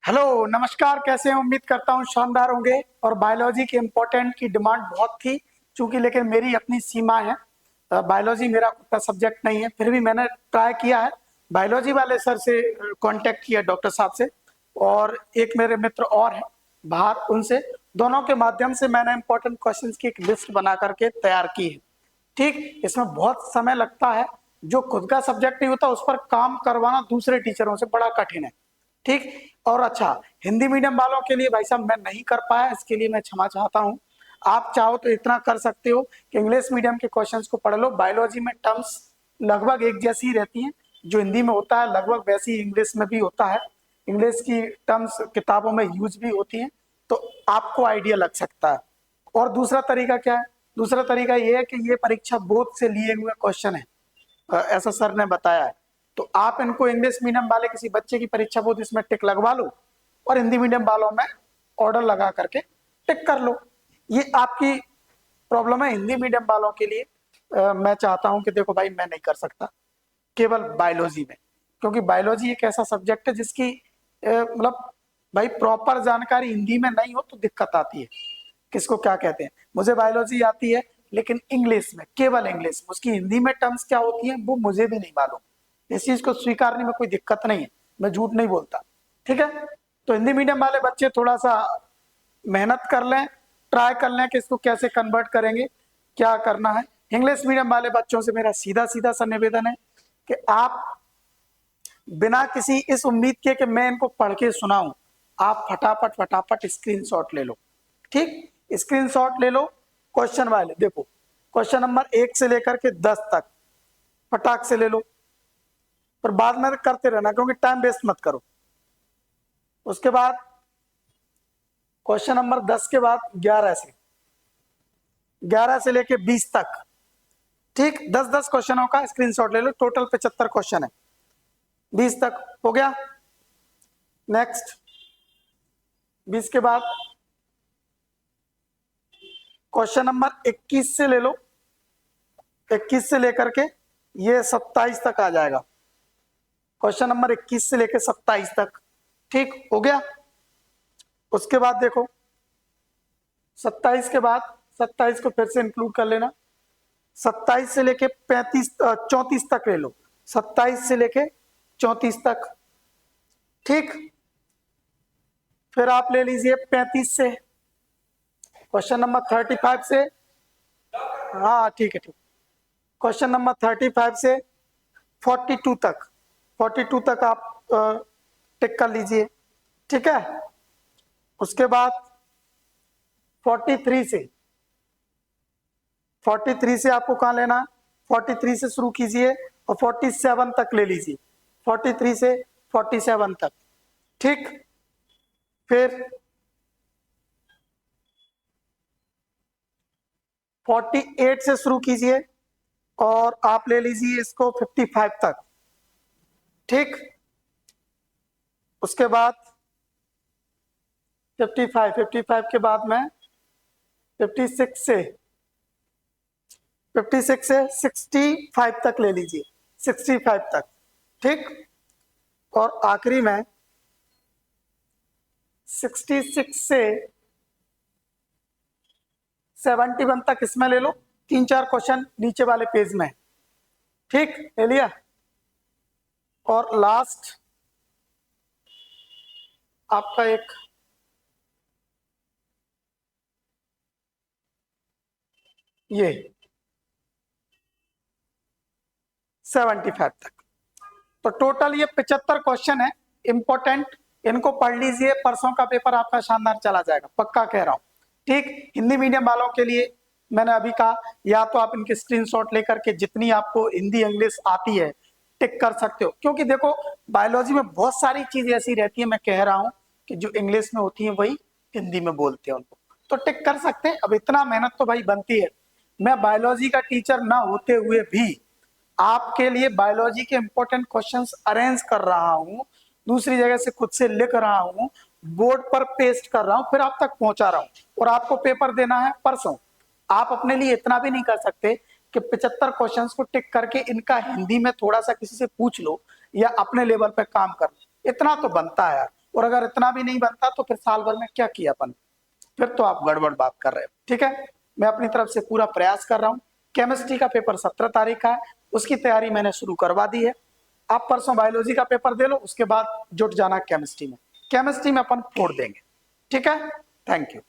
Hello नमस्कार, कैसे हैं? उम्मीद करता हूँ शानदार होंगे। और बायोलॉजी के इम्पोर्टेंट की डिमांड बहुत थी चूंकि, लेकिन मेरी अपनी सीमा है। बायोलॉजी मेरा खुद का सब्जेक्ट नहीं है, फिर भी मैंने ट्राई किया है। बायोलॉजी वाले सर से कांटेक्ट किया, डॉक्टर साहब से, और एक मेरे मित्र और हैं बाहर, उनसे दोनों के माध्यम से मैंने इम्पोर्टेंट क्वेश्चंस की एक लिस्ट बना करके तैयार की है। ठीक, इसमें बहुत समय लगता है। जो खुद का सब्जेक्ट नहीं होता उस पर काम करवाना दूसरे टीचरों से बड़ा कठिन है। ठीक। और अच्छा, हिंदी मीडियम वालों के लिए भाई साहब मैं नहीं कर पाया, इसके लिए मैं क्षमा चाहता हूँ। आप चाहो तो इतना कर सकते हो कि इंग्लिश मीडियम के क्वेश्चंस को पढ़ लो। बायोलॉजी में टर्म्स लगभग एक जैसी ही रहती हैं, जो हिंदी में होता है लगभग वैसी ही इंग्लिश में भी होता है। इंग्लिश की टर्म्स किताबों में यूज भी होती हैं, तो आपको आइडिया लग सकता है। और दूसरा तरीका क्या है? दूसरा तरीका ये है कि ये परीक्षा बोर्ड से लिए हुए क्वेश्चन है, ऐसा सर ने बताया है। तो आप इनको इंग्लिश मीडियम वाले किसी बच्चे की परीक्षा बोर्ड इसमें टिक लगवा लो, और हिंदी मीडियम वालों में ऑर्डर लगा करके टिक कर लो। ये आपकी प्रॉब्लम है। हिंदी मीडियम वालों के लिए मैं चाहता हूं कि देखो भाई, मैं नहीं कर सकता केवल बायोलॉजी में, क्योंकि बायोलॉजी एक ऐसा सब्जेक्ट है जिसकी मतलब भाई प्रॉपर जानकारी हिंदी में नहीं हो तो दिक्कत आती है। किसको क्या कहते हैं? मुझे बायोलॉजी आती है लेकिन इंग्लिश में, केवल इंग्लिश। उसकी हिंदी में टर्म्स क्या होती हैं वो मुझे भी नहीं मालूम। इस चीज को स्वीकारने में कोई दिक्कत नहीं है, मैं झूठ नहीं बोलता। ठीक है, तो हिंदी मीडियम वाले बच्चे थोड़ा सा मेहनत कर लें, ट्राई कर लें कि इसको कैसे कन्वर्ट करेंगे, क्या करना है। इंग्लिश मीडियम वाले बच्चों से मेरा सीधा सीधा सा निवेदन है कि आप बिना किसी इस उम्मीद के कि मैं इनको पढ़ के सुनाऊं, आप फटाफट फटाफट स्क्रीनशॉट ले लो। ठीक, स्क्रीनशॉट ले लो। क्वेश्चन वाले देखो, क्वेश्चन नंबर 1 से लेकर के 10 तक फटाक से ले लो, पर बाद में करते रहना क्योंकि टाइम वेस्ट मत करो। उसके बाद क्वेश्चन नंबर 10 के बाद 11 से लेके 20 तक। ठीक, 10-10 क्वेश्चनों का स्क्रीनशॉट ले लो। टोटल 75 क्वेश्चन है। 20 तक हो गया। नेक्स्ट 20 के बाद क्वेश्चन नंबर 21 से ले लो। 21 से लेकर के ये 27 तक आ जाएगा। क्वेश्चन नंबर 21 से लेकर 27 तक। ठीक हो गया। उसके बाद देखो 27 के बाद, 27 को फिर से इंक्लूड कर लेना। 27 से लेके 34 तक ले लो। 27 से लेके 34 तक। ठीक, फिर आप ले लीजिए 35 से, क्वेश्चन नंबर 35 से। हाँ ठीक है, ठीक। क्वेश्चन नंबर 35 से 42 तक, 42 तक आप टिक कर लीजिए। ठीक है। उसके बाद 43 से, 43 से आपको कहां लेना है? 43 से शुरू कीजिए और 47 तक ले लीजिए। 43 से 47 तक। ठीक, फिर 48 से शुरू कीजिए और आप ले लीजिए इसको 55 तक। ठीक, उसके बाद 55 के बाद में 56 से 65 तक ले लीजिए। 65 तक। ठीक, और आखिरी में 66 से 71 तक इसमें ले लो। 3-4 क्वेश्चन नीचे वाले पेज में। ठीक, ले लिया। और लास्ट आपका एक ये 75 तक। तो टोटल ये 75 क्वेश्चन है इंपॉर्टेंट। इनको पढ़ लीजिए, परसों का पेपर आपका शानदार चला जाएगा, पक्का कह रहा हूं। ठीक, हिंदी मीडियम वालों के लिए मैंने अभी कहा, या तो आप इनके स्क्रीनशॉट लेकर के जितनी आपको हिंदी इंग्लिश आती है टिक कर सकते हो, क्योंकि देखो बायोलॉजी में बहुत सारी चीज ऐसी रहती है, मैं कह रहा हूं कि जो इंग्लिश में होती है वही हिंदी में बोलते हैं उनको, तो टिक कर सकते हैं। अब इतना मेहनत तो भाई बनती है। मैं बायोलॉजी का टीचर ना होते हुए भी आपके लिए बायोलॉजी के इंपॉर्टेंट क्वेश्चंस अरेंज कर रहा हूं, दूसरी जगह से खुद से लिख रहा हूं, बोर्ड पर पेस्ट कर रहा हूं, फिर आप तक पहुंचा रहा हूं, और आपको पेपर देना है परसों। आप अपने लिए इतना भी नहीं कर सकते कि 75 क्वेश्चंस को टिक करके इनका हिंदी में थोड़ा सा किसी से पूछ लो या अपने लेवल पे काम कर लो। इतना तो बनता है यार। और अगर इतना भी नहीं बनता तो फिर साल भर में क्या किया अपन, फिर तो आप गड़बड़ बात कर रहे हो। ठीक है, मैं अपनी तरफ से पूरा प्रयास कर रहा हूँ। केमिस्ट्री का पेपर 17 तारीख का है, उसकी तैयारी मैंने शुरू करवा दी है। आप परसों बायोलॉजी का पेपर दे लो, उसके बाद जुट जाना केमिस्ट्री में। केमिस्ट्री में अपन फोड़ देंगे। ठीक है, थैंक यू।